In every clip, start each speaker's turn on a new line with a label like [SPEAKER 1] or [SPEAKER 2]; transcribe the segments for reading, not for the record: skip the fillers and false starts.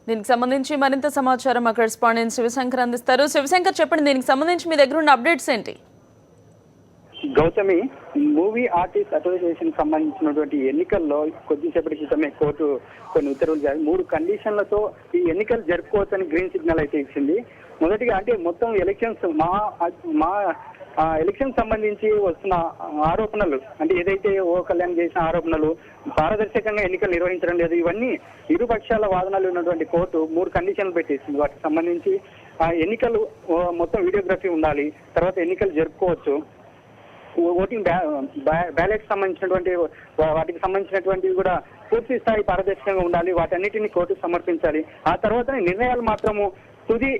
[SPEAKER 1] దీనికి సంబంధించి మరింత సమాచారం మా కరెస్పాండెంట్ శివశంకర్ అందిస్తారు. శివశంకర్, చెప్పండి, దీనికి సంబంధించి మీ దగ్గర ఉన్న అప్డేట్స్ ఏంటి?
[SPEAKER 2] గౌతమి, మూవీ ఆర్టిస్ట్ అసోసియేషన్ సంబంధించినటువంటి ఎన్నికల్లో కొద్దిసేపటి క్రితమే కోర్టు కొన్ని ఉత్తర్వులు జారీ 3 కండిషన్లతో ఈ ఎన్నికలు జరుపుకోవచ్చని గ్రీన్ సిగ్నల్ అయితే ఇచ్చింది. మొదటిగా అంటే మొత్తం ఎలక్షన్స్ మా ఎలక్షన్ సంబంధించి వస్తున్న ఆరోపణలు, అంటే ఏదైతే ఓ కళ్యాణ్ చేసిన ఆరోపణలు, పారదర్శకంగా ఎన్నికలు నిర్వహించడం లేదు, ఇవన్నీ ఇరు పక్షాల వాదనలు ఉన్నటువంటి కోర్టు 3 కండిషన్లు పెట్టేసింది. వాటికి సంబంధించి ఎన్నికలు మొత్తం వీడియోగ్రఫీ ఉండాలి, తర్వాత ఎన్నికలు జరుపుకోవచ్చు, ఓటింగ్ బ్యాలెట్ సంబంధించినటువంటి వాటికి సంబంధించినటువంటివి కూడా పూర్తి స్థాయి పారదర్శకంగా ఉండాలి, వాటన్నిటిని కోర్టుకు సమర్పించాలి. ఆ తర్వాత నిర్ణయాలు మాత్రము తుది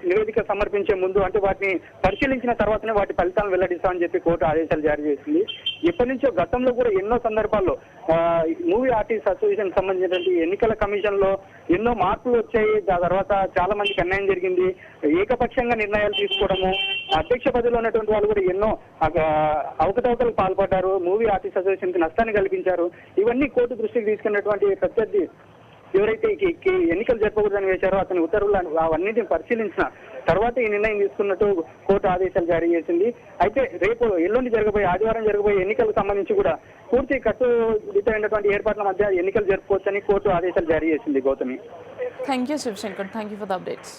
[SPEAKER 2] నివేదిక సమర్పించే ముందు, అంటే వాటిని పరిశీలించిన తర్వాతనే వాటి ఫలితాలను వెల్లడిస్తామని చెప్పి కోర్టు ఆదేశాలు జారీ చేసింది. ఇప్పటి నుంచో గతంలో కూడా ఎన్నో సందర్భాల్లో మూవీ ఆర్టిస్ట్ అసోసియేషన్ సంబంధించినటువంటి ఎన్నికల కమిషన్ లో ఎన్నో మార్పులు వచ్చాయి. ఆ తర్వాత చాలా మందికి అన్యాయం జరిగింది, ఏకపక్షంగా నిర్ణయాలు తీసుకోవడము, అధ్యక్ష పదవిలో ఉన్నటువంటి వాళ్ళు కూడా ఎన్నో అవకతవకలకు పాల్పడ్డారు, మూవీ ఆర్టిస్ట్ అసోసియేషన్ కి నష్టాన్ని కల్పించారు. ఇవన్నీ కోర్టు దృష్టికి తీసుకున్నటువంటి ప్రత్యర్థి ఎవరైతే ఎన్నికలు జరపకూడదని వేశారో అతని ఉత్తర్వులు అవన్నిటిని పరిశీలించిన తర్వాత ఈ నిర్ణయం తీసుకున్నట్టు కోర్టు ఆదేశాలు జారీ చేసింది. అయితే రేపు ఎల్లుండి జరగబోయే ఆదివారం జరగబోయే ఎన్నికలకు సంబంధించి కూడా పూర్తి కట్టుదిట్టమైనటువంటి ఏర్పాట్ల మధ్య ఎన్నికలు జరుపుకోవచ్చని కోర్టు ఆదేశాలు జారీ చేసింది. Gautami,
[SPEAKER 1] thank you Shivashankar, thank you for the updates.